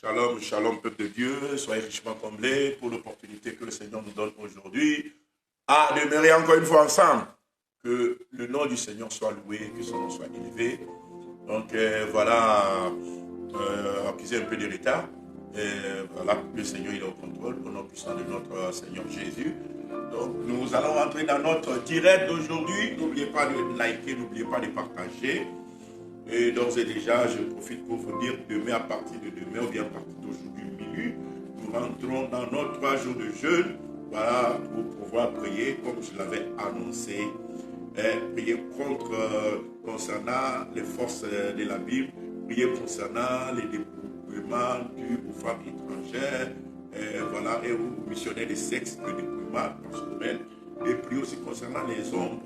Shalom, shalom, peuple de Dieu. Soyez richement comblés pour l'opportunité que le Seigneur nous donne aujourd'hui à demeurer encore une fois ensemble. Que le nom du Seigneur soit loué, que son nom soit élevé. Donc voilà, accusé un peu de retard. Voilà, le Seigneur il est au contrôle, au nom puissant de notre Seigneur Jésus. Donc nous allons rentrer dans notre direct d'aujourd'hui. N'oubliez pas de liker, n'oubliez pas de partager. Et d'ores et déjà, je profite pour vous dire, demain, à partir de demain, ou bien à partir d'aujourd'hui, minuit, nous rentrons dans notre 3 jours de jeûne, voilà, pour pouvoir prier, comme je l'avais annoncé, prier concernant les forces de la Bible, prier concernant les dépouillements dus aux femmes étrangères, voilà, et aux missionnaires de sexe, le dépouillement pastoral, et prier aussi concernant les ombres,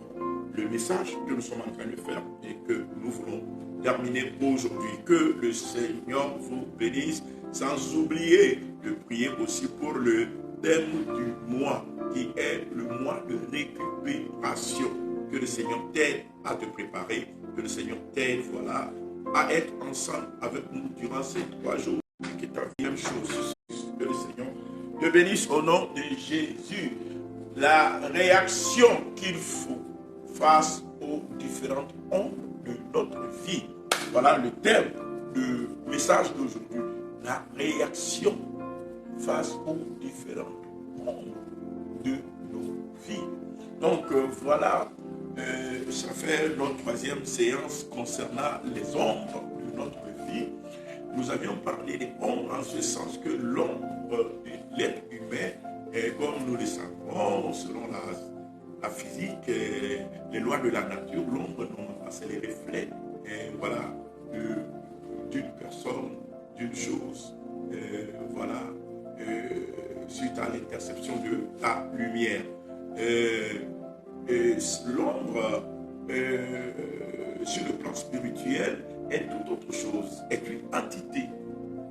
le message que nous sommes en train de faire et que nous voulons terminer aujourd'hui. Que le Seigneur vous bénisse, sans oublier de prier aussi pour le thème du mois, qui est le mois de récupération. Que le Seigneur t'aide à te préparer, que le Seigneur t'aide, voilà, à être ensemble avec nous durant ces 3 jours. Qui est la même chose. Que le Seigneur te bénisse au nom de Jésus. La réaction qu'il faut face aux différentes ombres de notre vie. Voilà le thème du message d'aujourd'hui. La réaction face aux différentes ombres de nos vies. Donc voilà, ça fait notre 3e séance concernant les ombres de notre vie. Nous avions parlé des ombres en ce sens que l'ombre de l'être humain, comme nous le savons, selon la physique, les lois de la nature, l'ombre, c'est les reflets, voilà, d'une personne, d'une chose, voilà, suite à l'interception de la lumière. L'ombre, sur le plan spirituel, est tout autre chose, est une entité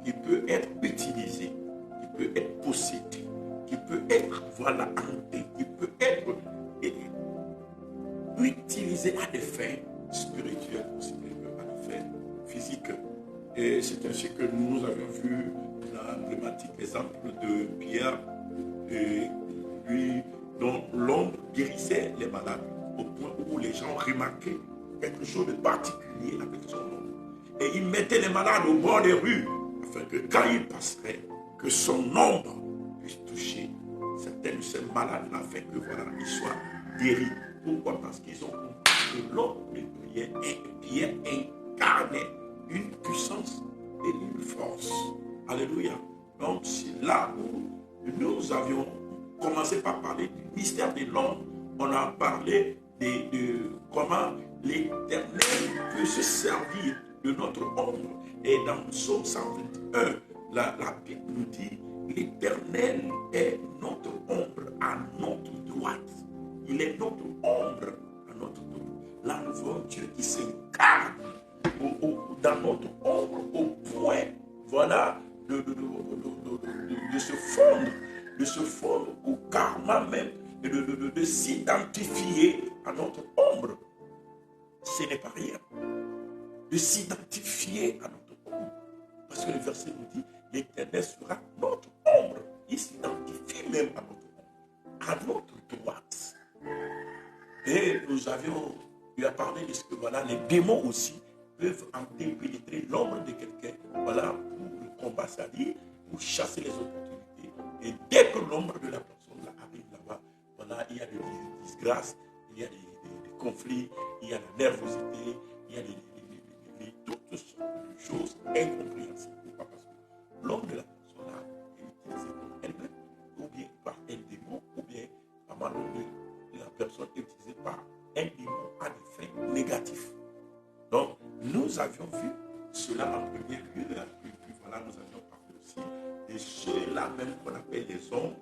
qui peut être utilisée, qui peut être possédée, qui peut être, voilà, hantée, qui peut être utilisée à des fins spirituelles aussi qu'à des fins physiques. Et c'est ainsi que nous avions vu l'emblématique exemple de Pierre, lui, dont l'ombre guérissait les malades, au point où les gens remarquaient quelque chose de particulier avec son ombre. Et il mettait les malades au bord des rues, afin que quand il passerait, que son ombre puisse toucher certains de ces malades-là, afin que voilà, ils soient guéris. Pourquoi? Parce qu'ils ont compris que l'ombre de Pierre incarnait une puissance et une force. Alléluia. Donc c'est là où nous avions commencé par parler du mystère de l'ombre. On a parlé de comment l'Éternel peut se servir de notre ombre. Et dans Psaume 121, la Bible nous dit: l'Éternel est notre ombre à notre droite. Il est notre ombre à notre droite. Là, nous voyons Dieu qui s'incarne dans notre ombre au point, voilà, de se fondre au karma même, de s'identifier à notre ombre. Ce n'est pas rien. De s'identifier à notre ombre. Parce que le verset nous dit: l'Éternel sera notre ombre. Il s'identifie même à notre ombre, à notre droite. Et nous avions lui a parlé de ce que voilà, les démons aussi peuvent pénétrer l'ombre de quelqu'un, voilà, pour le combat, c'est-à-dire pour chasser les opportunités. Et dès que l'ombre de la personne là arrive là-bas, voilà, il y a des disgrâces, il y a des conflits, il y a la nervosité, il y a toutes sortes de choses incompréhensibles. Pourquoi? Parce que l'ombre de la personne là est utilisée comme elle-même, ou bien par un démon, ou bien par l'ombre de la personne est utilisée par un démon à des fins négatives. Donc, nous avions vu cela en premier lieu, et puis voilà, nous avions parlé aussi de ceux-là même qu'on appelle les ombres,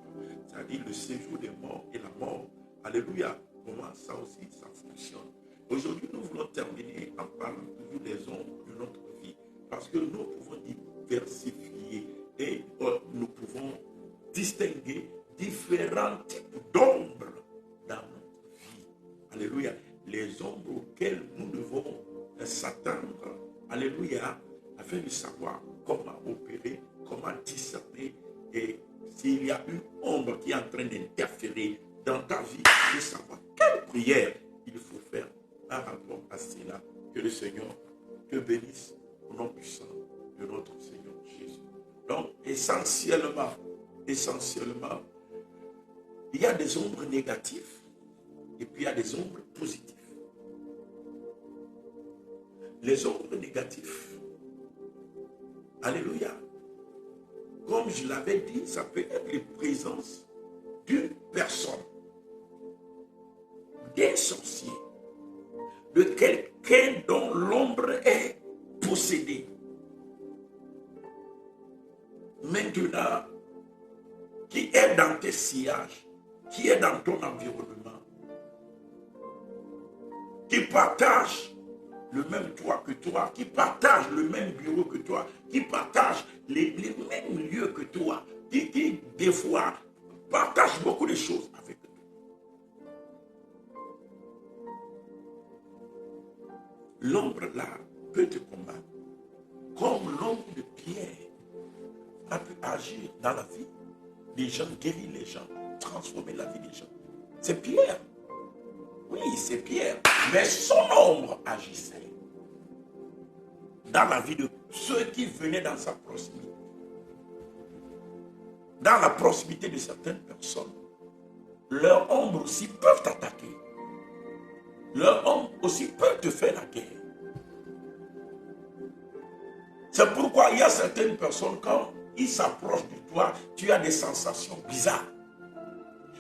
c'est-à-dire le séjour des morts et la mort. Alléluia. Comment ça aussi, ça fonctionne. Aujourd'hui, nous voulons terminer en parlant toujours des ombres de notre vie, parce que nous pouvons diversifier et nous pouvons distinguer différents types d'ombres dans notre vie. Alléluia. Les ombres auxquelles nous devons s'attendre, alléluia, afin de savoir comment opérer, comment discerner. Et s'il y a une ombre qui est en train d'interférer dans ta vie, de savoir quelle prière il faut faire par rapport à cela. Que le Seigneur te bénisse au nom puissant de notre Seigneur Jésus. Donc, essentiellement, il y a des ombres négatives et puis il y a des ombres positives. Les ombres négatives, alléluia, comme je l'avais dit, ça peut être les présences d'une personne, d'un sorcier, de quelqu'un dont l'ombre est possédée. Maintenant, qui est dans tes sillages, qui est dans ton environnement, qui partage le même toit que toi, qui partage le même bureau que toi, qui partage les mêmes lieux que toi, qui des fois partage beaucoup de choses avec toi. L'ombre là peut te combattre, comme l'ombre de Pierre a pu agir dans la vie des gens, guérir les gens, transformer la vie des gens. C'est Pierre. Oui, c'est Pierre. Mais son ombre agissait dans la vie de ceux qui venaient dans sa proximité. Dans la proximité de certaines personnes, leur ombre aussi peuvent t'attaquer. Leur ombre aussi peut te faire la guerre. C'est pourquoi il y a certaines personnes, quand ils s'approchent de toi, tu as des sensations bizarres.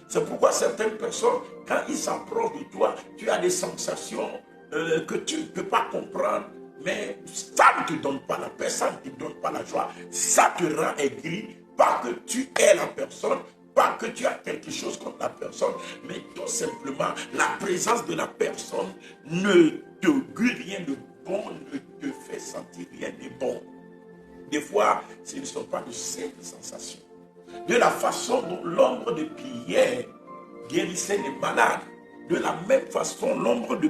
C'est pourquoi certaines personnes, quand ils s'approchent de toi, tu as des sensations que tu ne peux pas comprendre, mais ça ne te donne pas la paix, ça ne te donne pas la joie, ça te rend aigri, pas que tu es la personne, pas que tu as quelque chose contre la personne, mais tout simplement la présence de la personne ne te guide rien de bon, ne te fait sentir rien de bon. Des fois, ce ne sont pas de ces sensations. De la façon dont l'ombre de Pierre guérissait les malades, de la même façon, l'ombre de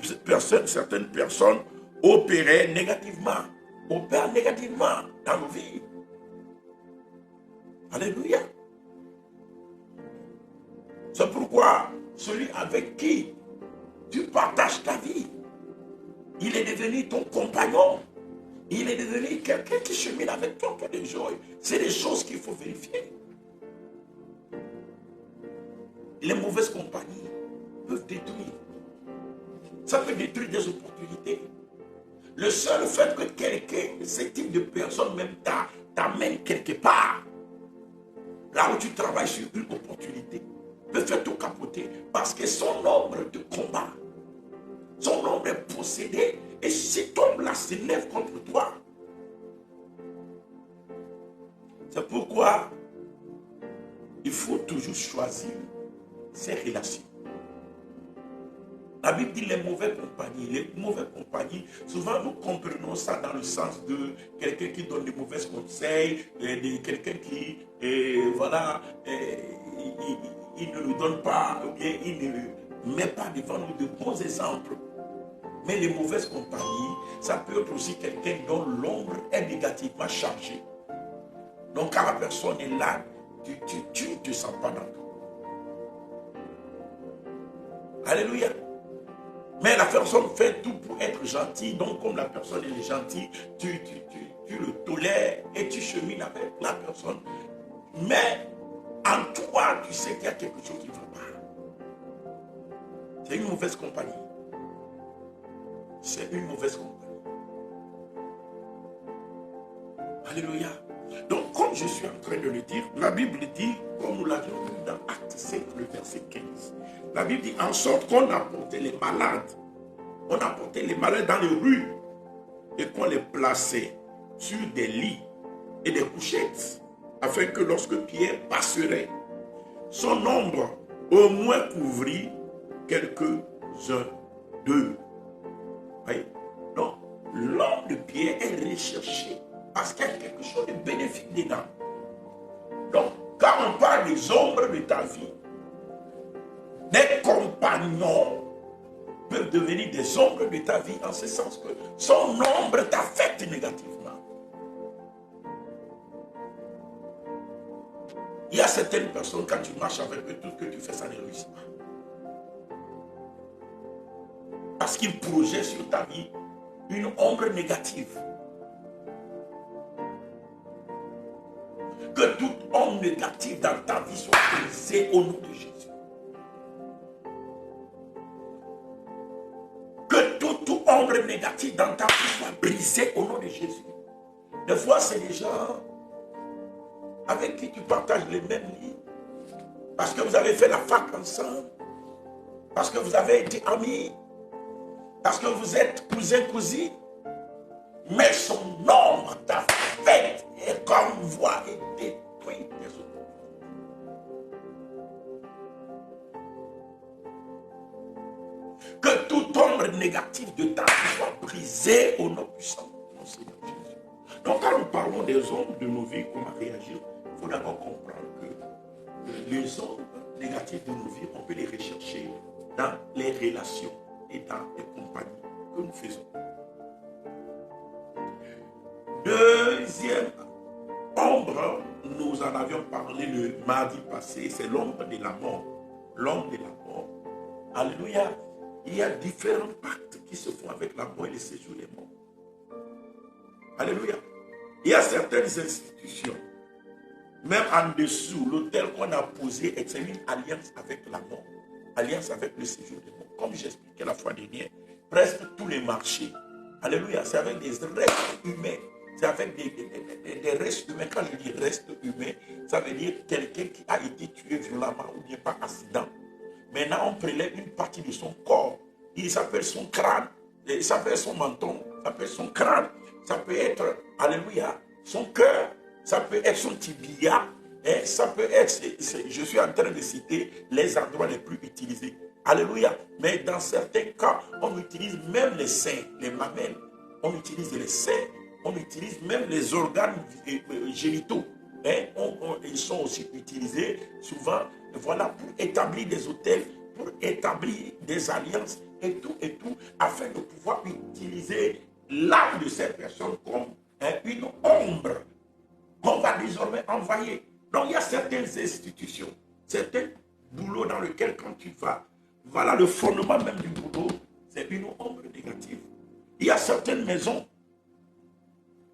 certaines personnes opère négativement dans nos vies. Alléluia. C'est pourquoi celui avec qui tu partages ta vie, il est devenu ton compagnon. Il est devenu quelqu'un qui chemine avec toi tous les jours. C'est des choses qu'il faut vérifier. Les mauvaises compagnies peuvent détruire. Ça peut détruire des opportunités. Le seul fait que quelqu'un, ce type de personne même t'amène quelque part, là où tu travailles sur une opportunité, peut faire tout capoter parce que son ombre te combat. Son ombre est possédé et cet ombre-là s'élève contre toi. C'est pourquoi il faut toujours choisir ses relations. La Bible dit les mauvaises compagnies. Les mauvaises compagnies, souvent nous comprenons ça dans le sens de quelqu'un qui donne des mauvais conseils, de quelqu'un qui, voilà, il ne nous donne pas, ou bien il ne met pas devant nous de bons exemples. Mais les mauvaises compagnies, ça peut être aussi quelqu'un dont l'ombre est négativement chargée. Donc quand la personne est là, tu ne te sens pas dans toi. Alléluia. Mais la personne fait tout pour être gentille. Donc comme la personne est gentille, tu le tolères et tu chemines avec la personne. Mais en toi, tu sais qu'il y a quelque chose qui ne va pas. C'est une mauvaise compagnie. C'est une mauvaise compagnie. Alléluia. Donc, comme je suis en train de le dire, la Bible dit, comme nous l'avions lu dans Acte 5, le verset 15, la Bible dit, en sorte qu'on apportait les malades, dans les rues et qu'on les plaçait sur des lits et des couchettes, afin que lorsque Pierre passerait, son ombre au moins couvrit quelques-uns d'eux. Oui. Donc, l'ombre de Pierre est recherché parce qu'il y a quelque chose de bénéfique dedans. Donc, quand on parle des ombres de ta vie, des compagnons peuvent devenir des ombres de ta vie en ce sens que son ombre t'affecte négativement. Il y a certaines personnes, quand tu marches avec eux, tout ce que tu fais, ça ne réussit pas. Parce qu'ils projettent sur ta vie une ombre négative. Que toute ombre négative dans ta vie soit brisée au nom de Jésus. Que toute ombre négative dans ta vie soit brisée au nom de Jésus. Des fois, c'est des gens avec qui tu partages les mêmes lits. Parce que vous avez fait la fac ensemble. Parce que vous avez été amis. Parce que vous êtes cousin, cousine. Mais son ombre t'a fait et comme voix et détruit tes autres. Que toute ombre négative de ta vie soit brisée au nom puissant de mon Seigneur Jésus. Donc quand nous parlons des ombres de nos vies, comment réagir, il faut d'abord comprendre que les ombres négatives de nos vies, on peut les rechercher dans les relations et dans les compagnies que nous faisons. Deuxième ombre, nous en avions parlé le mardi passé, c'est l'ombre de la mort. L'ombre de la mort. Alléluia. Il y a différents pactes qui se font avec la mort et le séjour des morts. Alléluia. Il y a certaines institutions, même en dessous, l'autel qu'on a posé est une alliance avec la mort, alliance avec le séjour des morts. Comme j'expliquais la fois dernière, presque tous les marchés, alléluia, c'est avec des restes humains. C'est avec des restes humains. Quand je dis restes humains, ça veut dire quelqu'un qui a été tué violemment ou bien par accident. Maintenant, on prélève une partie de son corps. Il s'appelle son crâne, il s'appelle son menton, ça peut être son crâne, ça peut être, alléluia, son cœur, ça peut être son tibia, et ça peut être, je suis en train de citer les endroits les plus utilisés. Alléluia. Mais dans certains cas, on utilise même les seins, les mamelles, on utilise les seins, on utilise même les organes génitaux. Ils sont aussi utilisés souvent, voilà, pour établir des hôtels, pour établir des alliances et tout, afin de pouvoir utiliser l'âme de cette personne comme une ombre qu'on va désormais envoyer. Donc il y a certaines institutions, certains boulots dans lesquels quand tu vas, voilà le fondement même du boulot, c'est une ombre négative. Il y a certaines maisons,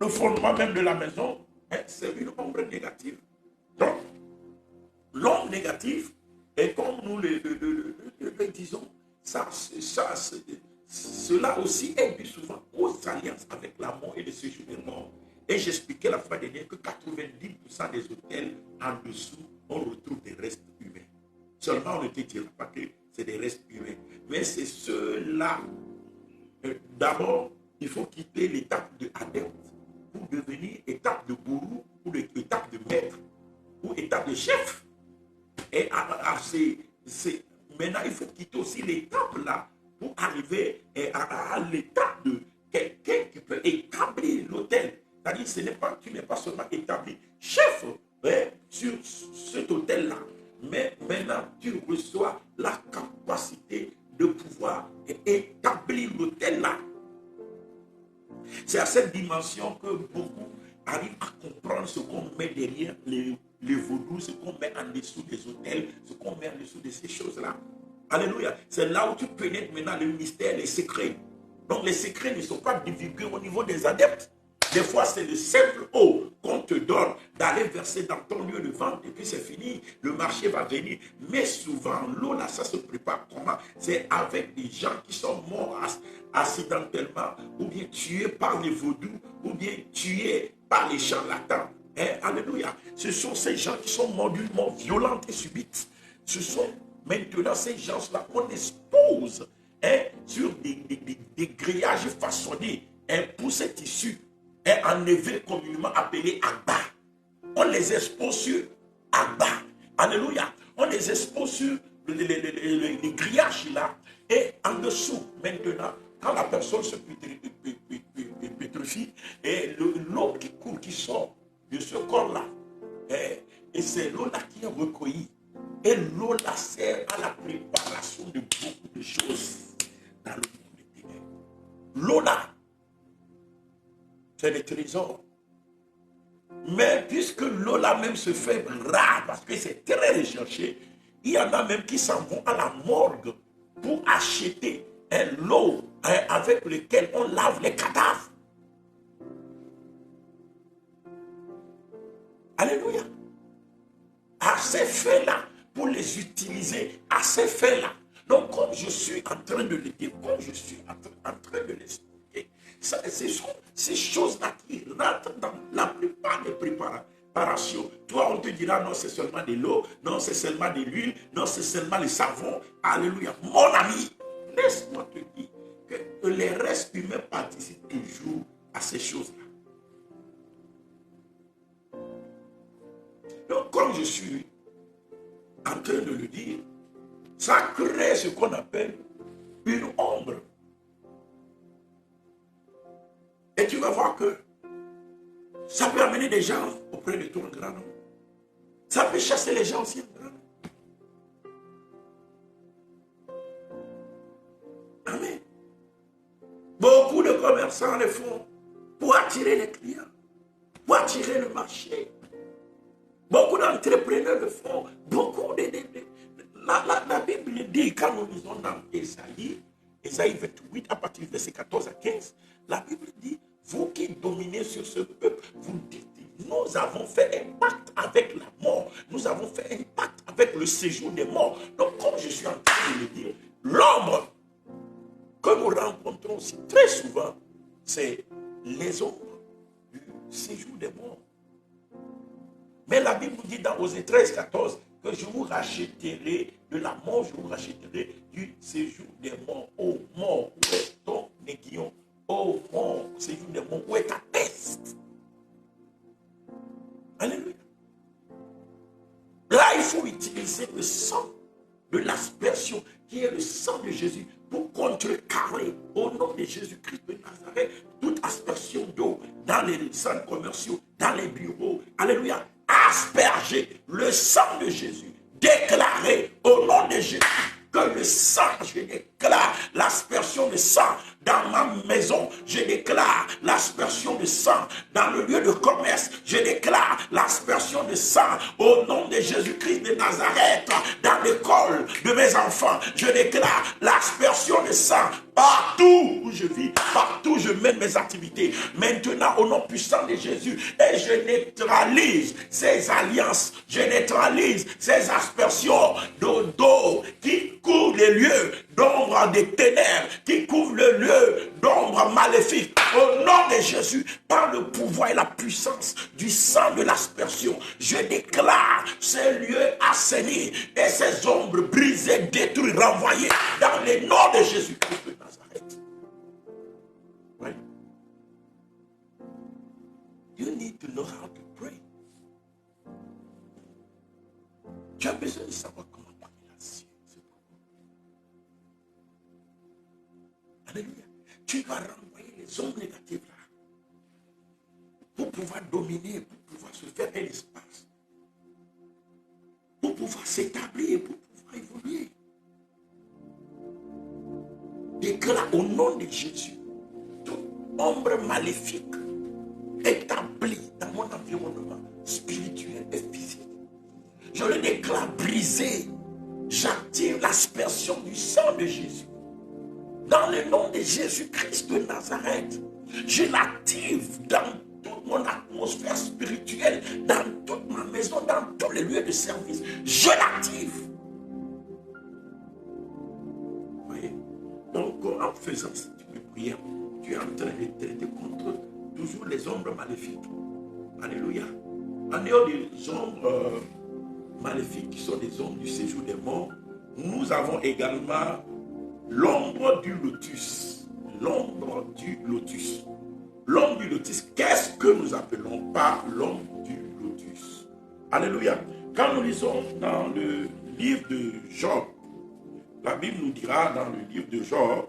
le fondement même de la maison, c'est une ombre négative. Donc, l'ombre négative, et comme nous le disons, cela aussi aide souvent aux alliances avec la mort et le séjour des morts. Et j'expliquais la fois dernière que 90% des hôtels en dessous, on retrouve des restes humains. Seulement, on ne te dira pas que c'est des restes humains. Mais c'est ceux-là. D'abord, il faut quitter l'étape de adepte pour devenir étape de gourou ou étape de maître ou étape de chef. Et maintenant, il faut quitter aussi l'étape là pour arriver à l'étape de quelqu'un qui peut établir l'hôtel. C'est-à-dire, tu n'es pas seulement établi chef sur cet hôtel-là, mais maintenant, tu reçois la capacité de pouvoir établir l'hôtel-là. C'est à cette dimension que beaucoup arrivent à comprendre ce qu'on met derrière les vaudous, ce qu'on met en dessous des hôtels, ce qu'on met en dessous de ces choses-là. Alléluia. C'est là où tu pénètres maintenant le mystère, les secrets. Donc les secrets ne sont pas divulgués au niveau des adeptes. Des fois, c'est le simple eau qu'on te donne d'aller verser dans ton lieu de vente et puis c'est fini. Le marché va venir. Mais souvent, l'eau là, ça se prépare comment? C'est avec des gens qui sont morts accidentellement ou bien tués par les vaudous ou bien tués par les charlatans. Alléluia. Ce sont ces gens qui sont morts d'une mort violente et subite. Ce sont maintenant ces gens-là qu'on expose sur des grillages façonnés pour cette issue. Enlevé communément appelé Abba. On les expose sur Abba. Alléluia. On les expose sur les grillages là. Et en dessous, maintenant, quand la personne se pétrifie, et l'eau qui coule, qui sort de ce corps-là, et c'est l'eau là qui est recueillie. Et l'eau là sert à la préparation de beaucoup de choses dans le monde des ténèbres. L'eau là, c'est des trésors. Mais puisque l'eau là même se fait rare, parce que c'est très recherché, il y en a même qui s'en vont à la morgue pour acheter l'eau avec laquelle on lave les cadavres. Alléluia. À ces faits-là, pour les utiliser, à ces faits-là. Donc, comme je suis en train de le dire, comme je suis en train de l'expliquer, ce sont ces choses-là qui rentrent dans la plupart des préparations. Toi, on te dira, non, c'est seulement de l'eau, non, c'est seulement de l'huile, non, c'est seulement le savon. Alléluia. Mon ami, laisse-moi te dire que les restes humains participent toujours à ces choses-là. Donc, comme je suis en train de le dire, ça crée ce qu'on appelle une ombre. Et tu vas voir que ça peut amener des gens auprès de toi en grand nombre. Ça peut chasser les gens aussi en grand nombre. Amen. Beaucoup de commerçants le font pour attirer les clients, pour attirer le marché. Beaucoup d'entrepreneurs le font. Beaucoup de la Bible dit, quand nous lisons dans Ésaïe 28, à partir du verset 14 à 15, la Bible dit, vous qui dominez sur ce peuple, vous dites, nous avons fait un pacte avec la mort. Nous avons fait un pacte avec le séjour des morts. Donc, comme je suis en train de le dire, l'ombre que nous rencontrons aussi très souvent, c'est les ombres du séjour des morts. Mais la Bible dit dans Osée 13, 14 que je vous rachèterai de la mort, je vous rachèterai du séjour des morts. Ô mort, où est ton aiguillon? Ô mort, séjour des morts, où est ta peste? Alléluia. Là, il faut utiliser le sang de l'aspersion, qui est le sang de Jésus, pour contrecarrer, au nom de Jésus-Christ de Nazareth, toute aspersion d'eau dans les centres commerciaux, dans les bureaux. Alléluia. Asperger le sang de Jésus, déclarer au nom de Jésus que le sang, je déclare l'aspersion de sang dans ma maison, je déclare l'aspersion de sang dans le lieu de commerce, je déclare l'aspersion de sang au nom de Jésus-Christ de Nazareth, dans l'école de mes enfants, je déclare l'aspersion de sang partout où je vis, partout où je mène mes activités. Maintenant, au nom puissant de Jésus, et je neutralise ces alliances, je neutralise ces aspersions d'eau qui couvrent les lieux d'ombre des ténèbres, qui couvrent le lieu d'ombre maléfique. Au nom de Jésus, par le pouvoir et la puissance du sang de l'aspersion, je déclare ces lieux assainis et ces ombres brisées, détruites, renvoyées dans le nom de Jésus-Christ de Nazareth. Oui. You need to know how to pray. Tu as besoin de savoir comment parler là-dessus. Alléluia. Tu vas renvoyer les ondes négatives là pour pouvoir dominer, pour pouvoir se faire un espace, pour pouvoir s'établir, pour pouvoir évoluer. Déclare au nom de Jésus toute ombre maléfique établie dans mon environnement spirituel et physique. Je le déclare brisé. J'active l'aspersion du sang de Jésus. Dans le nom de Jésus-Christ de Nazareth, je l'active dans toute mon atmosphère spirituelle, dans toute ma maison, dans tous les lieux de service. Je l'active. Vous voyez? Donc, en faisant ce type de prière, tu es en train de traiter contre toujours les ombres maléfiques. Alléluia. En dehors des ombres maléfiques qui sont des ombres du séjour des morts, nous avons également l'ombre du lotus. L'ombre du lotus. L'ombre du lotus, qu'est-ce que nous appelons par l'ombre du lotus? Alléluia. Quand nous lisons dans le livre de Job, la Bible nous dira dans le livre de Job,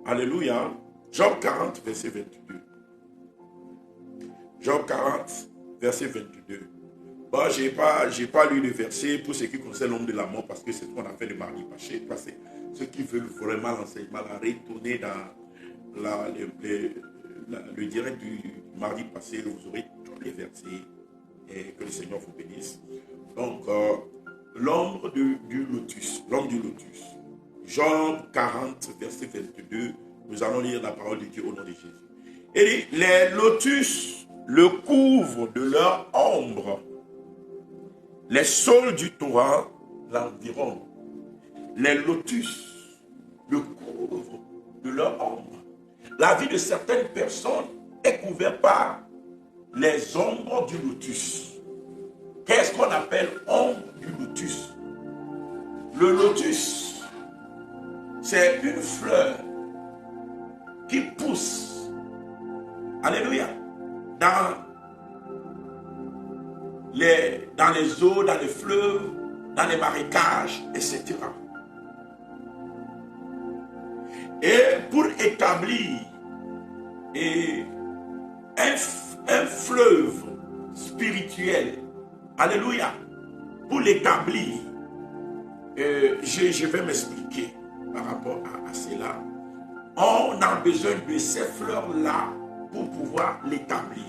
alléluia, Job 40, verset 22. Job 40, verset 22. Bon, je n'ai pas lu le verset pour ce qui concerne l'homme de la mort parce que c'est ce qu'on a fait le mardi passé. Parce que ceux qui veulent vraiment l'enseignement, la retourner dans le direct du mardi passé, vous aurez les versets et que le Seigneur vous bénisse. Donc, l'ombre du lotus, l'ombre du lotus. Job 40, verset 22, nous allons lire la parole de Dieu au nom de Jésus. Il dit, les lotus le couvrent de leur ombre. Les saules du torrent l'environnent. Les lotus le couvrent de leur ombre. La vie de certaines personnes est couverte par les ombres du lotus. Qu'est-ce qu'on appelle ombre du lotus? Le lotus, c'est une fleur qui pousse, alléluia, dans les eaux, dans les fleuves, dans les marécages, etc. Et pour établir un fleuve spirituel, alléluia, pour l'établir, je vais m'expliquer par rapport à cela. On a besoin de ces fleurs-là pour pouvoir l'établir.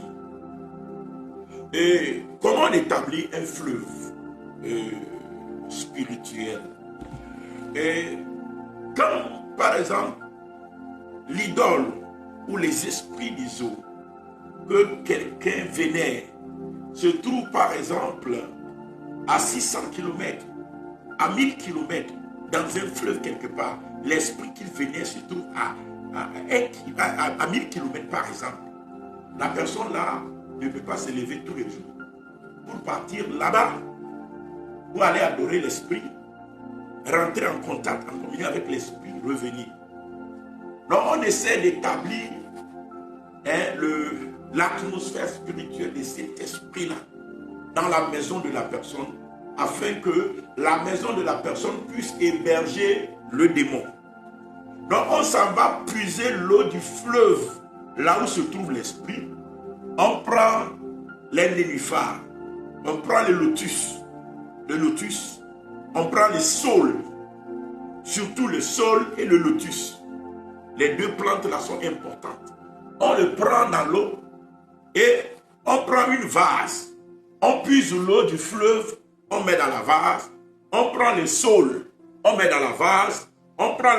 Et comment on établit un fleuve spirituel? Et quand, par exemple, l'idole ou les esprits des eaux que quelqu'un vénère se trouve, par exemple, à 600 km, à 1000 km, dans un fleuve quelque part, l'esprit qu'il vénère se trouve à 1000 km, par exemple. La personne là ne peut pas se lever tous les jours pour partir là-bas, pour aller adorer l'esprit, rentrer en contact, en communion avec l'esprit, revenir. Donc on essaie d'établir l'atmosphère spirituelle de cet esprit-là dans la maison de la personne, afin que la maison de la personne puisse héberger le démon. Donc on s'en va puiser l'eau du fleuve, là où se trouve l'esprit. On prend les nénuphars, on prend le lotus, on prend les saules, surtout le saule et le lotus. Les deux plantes là sont importantes. On le prend dans l'eau et on prend une vase. On puise l'eau du fleuve, on met dans la vase. On prend le saule, on met dans la vase. On prend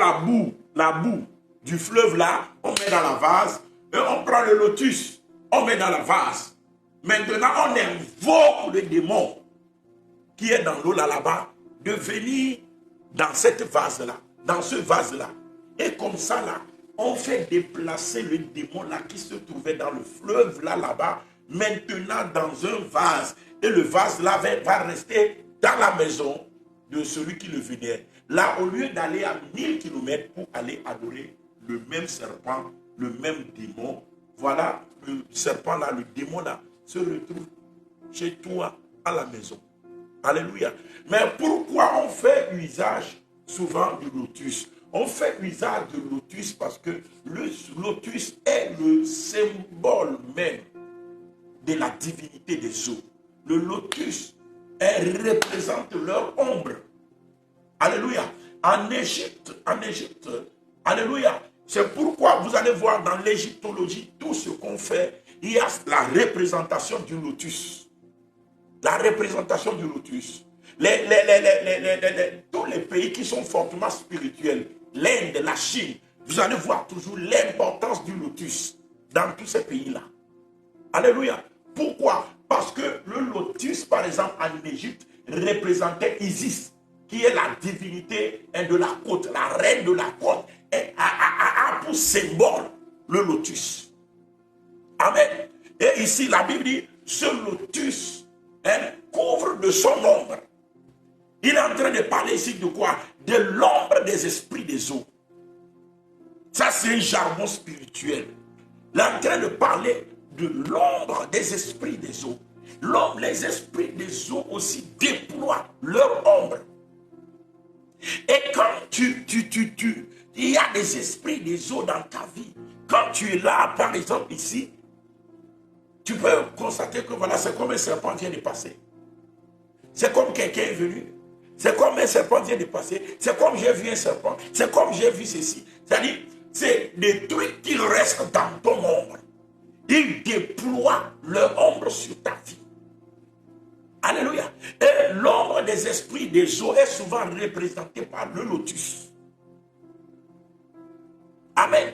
la boue du fleuve là, on met dans la vase. Et on prend le lotus, on met dans la vase. Maintenant, on invoque le démon qui est dans l'eau là-bas de venir dans cette vase-là, dans ce vase-là. Et comme ça, là, on fait déplacer le démon là qui se trouvait dans le fleuve là-bas, maintenant dans un vase. Et le vase là va rester dans la maison de celui qui le vénère. Là, au lieu d'aller à 1000 km pour aller adorer le même serpent, le même démon, voilà, le serpent là, le démon là, se retrouve chez toi à la maison. Alléluia. Mais pourquoi on fait usage souvent du lotus? On fait usage du lotus parce que le lotus est le symbole même de la divinité des eaux. Le lotus représente leur ombre. Alléluia. En Égypte, alléluia. C'est pourquoi vous allez voir dans l'égyptologie, tout ce qu'on fait, il y a la représentation du lotus. La représentation du lotus. Tous les pays qui sont fortement spirituels, l'Inde, la Chine, vous allez voir toujours l'importance du lotus dans tous ces pays-là. Alléluia. Pourquoi? Parce que le lotus, par exemple, en Égypte, représentait Isis, qui est la divinité de la côte, la reine de la côte, et a pour symbole le lotus. Amen. Et ici, la Bible dit, ce lotus couvre de son ombre. Il est en train de parler ici de quoi? De l'ombre des esprits des eaux. Ça, c'est un jargon spirituel. Il est en train de parler de l'ombre des esprits des eaux. L'ombre, les esprits des eaux aussi déploient leur ombre. Et quand il y a des esprits des eaux dans ta vie, quand tu es là, par exemple ici, tu peux constater que voilà, c'est comme un serpent vient de passer. C'est comme quelqu'un est venu. C'est comme un serpent vient de passer. C'est comme j'ai vu un serpent. C'est comme j'ai vu ceci. C'est-à-dire, c'est des trucs qui restent dans ton ombre. Ils déploient leur ombre sur ta vie. Alléluia. Et l'ombre des esprits des eaux est souvent représentée par le lotus. Amen.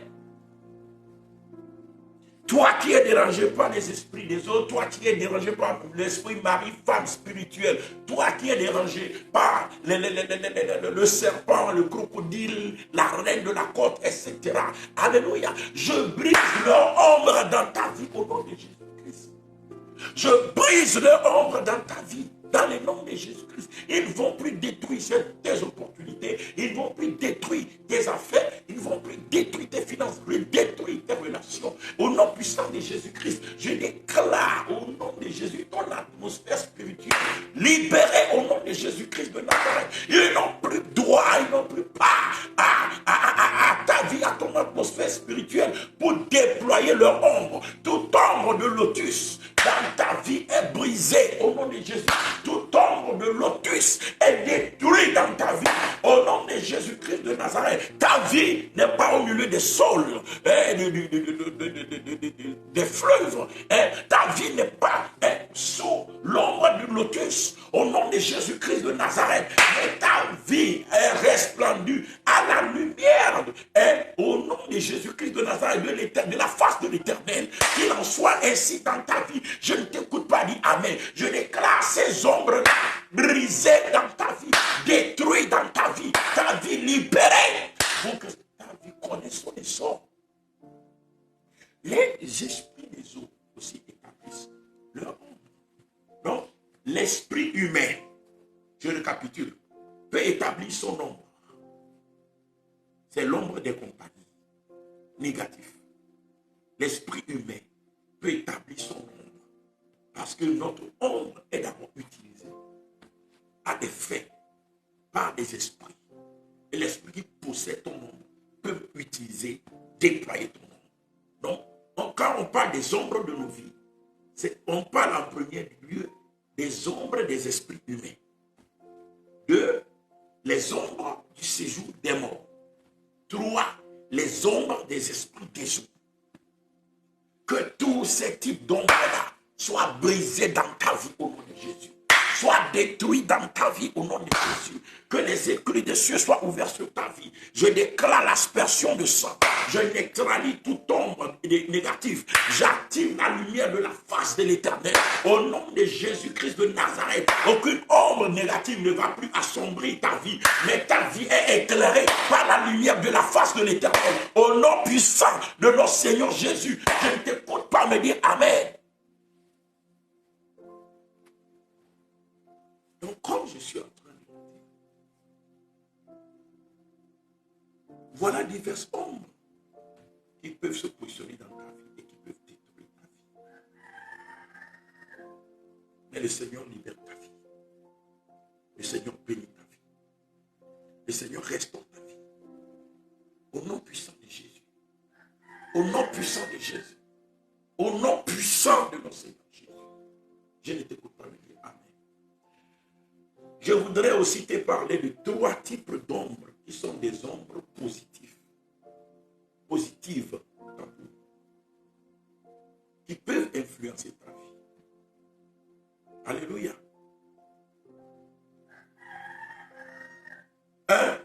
Toi qui es dérangé par les esprits des autres, toi qui es dérangé par l'esprit mari, femme spirituelle, toi qui es dérangé par le serpent, le crocodile, la reine de la côte, etc. Alléluia. Je brise leur ombre dans ta vie au nom de Jésus-Christ. Je brise leur ombre dans ta vie. Dans le nom de Jésus-Christ, ils ne vont plus détruire tes opportunités, ils ne vont plus détruire tes affaires, ils ne vont plus détruire tes finances, plus détruire tes relations. Au nom puissant de Jésus-Christ, je déclare au nom de Jésus ton atmosphère spirituelle libérée au nom de Jésus-Christ de Nazareth. Ils n'ont plus droit, ils n'ont plus part à ta vie, à ton atmosphère spirituelle pour déployer leur ombre. Toute ombre de lotus dans ta vie est brisée au nom de Jésus. Toute ombre de lotus est détruite dans ta vie au nom de Jésus-Christ de Nazareth. Ta vie n'est pas au milieu des saules, des fleuves. Ta vie n'est pas sous l'ombre du lotus au nom de Jésus-Christ de Nazareth. Mais ta vie est resplendue à la lumière au nom de Jésus-Christ de Nazareth, de la face de l'Éternel. Qu'il en soit ainsi dans ta vie. Je ne t'écoute pas, dis Amen. Je déclare ces ombres-là brisées dans ta vie, détruites dans ta vie libérée, pour que ta vie connaisse son essor. Les esprits des eaux aussi établissent leur ombre. Donc, l'esprit humain, je récapitule, peut établir son ombre. C'est l'ombre des compagnies négatives. L'esprit humain peut établir son ombre. Parce que notre ombre est d'abord utilisée à des faits par des esprits. Et l'esprit qui possède ton ombre peut utiliser, déployer ton ombre. Donc, quand on parle des ombres de nos vies, on parle en premier lieu des ombres des esprits humains. Deux, les ombres du séjour des morts. Trois, les ombres des esprits des eaux. Que tous ces types d'ombres-là soient brisés dans ta vie au nom de Jésus. Soient détruits dans ta vie au nom de Jésus. Que les écrits des cieux soient ouverts sur ta vie. Je déclare l'aspersion de sang. Je neutralise toute ombre négative. J'active la lumière de la face de l'Éternel. Au nom de Jésus-Christ de Nazareth, aucune ombre négative ne va plus assombrir ta vie. Mais ta vie est éclairée par la lumière de la face de l'Éternel. Au nom puissant de notre Seigneur Jésus, je ne t'écoute pas me dire Amen. Donc, comme je suis en train de dire, voilà diverses ombres qui peuvent se positionner dans ta vie et qui peuvent détruire ta vie. Mais le Seigneur libère ta vie. Le Seigneur bénit ta vie. Le Seigneur restaure ta vie. Au nom puissant de Jésus. Au nom puissant de Jésus. Au nom puissant de notre Seigneur Jésus. Je ne t'écoute pas me dire Amen. Je voudrais aussi te parler de trois types d'ombres qui sont des ombres positives. Positives, qui peuvent influencer ta vie. Alléluia. 1.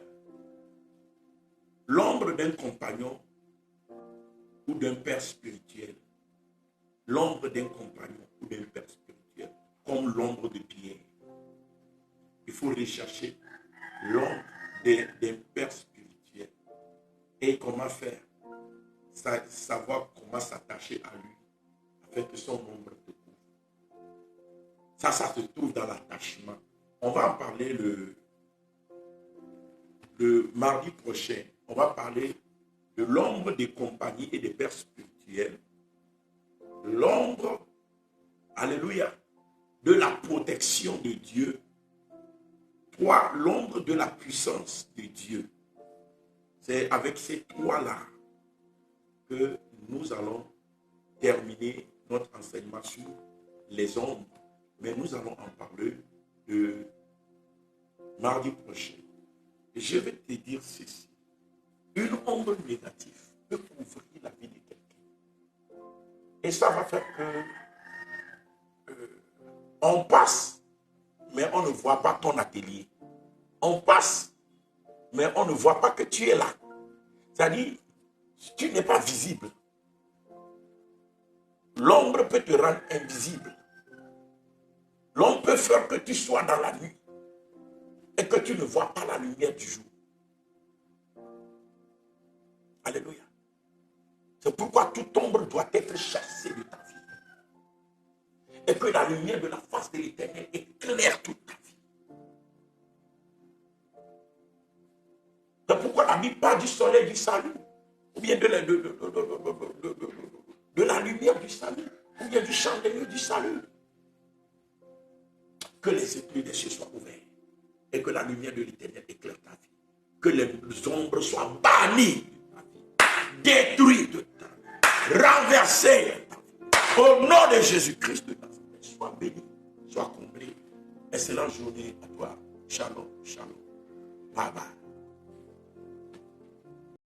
L'ombre d'un compagnon ou d'un père spirituel. L'ombre d'un compagnon ou d'un père spirituel, comme l'ombre de Pierre. Il faut rechercher l'ombre d'un père spirituel. Et comment faire? Savoir comment s'attacher à lui, afin que son ombre te couvre. Ça se trouve dans l'attachement. On va en parler le mardi prochain. On va parler de l'ombre des compagnies et des pères spirituels. L'ombre, alléluia, de la protection de Dieu. 3. L'ombre de la puissance de Dieu. C'est avec ces trois-là que nous allons terminer notre enseignement sur les ombres. Mais nous allons en parler de mardi prochain. Et je vais te dire ceci. Une ombre négative peut couvrir la vie de quelqu'un. Et ça va faire que on passe, mais on ne voit pas ton atelier. On passe, mais on ne voit pas que tu es là. C'est-à-dire, tu n'es pas visible. L'ombre peut te rendre invisible. L'ombre peut faire que tu sois dans la nuit et que tu ne vois pas la lumière du jour. Alléluia. C'est pourquoi toute ombre doit être chassée de ta vie. Et que la lumière de la face de l'Éternel éclaire toute ta vie. C'est pourquoi la Bible parle du soleil du salut, ou bien de la lumière du salut, ou bien du chandelier du salut. Que les écluses des cieux soient ouverts et que la lumière de l'Éternel éclaire ta vie. Que les ombres soient bannies de ta vie, détruites de ta vie, renversées de ta vie. Au nom de Jésus-Christ de Nazareth, sois béni, sois comblé. Excellente journée à toi. Shalom, shalom. Bye bye.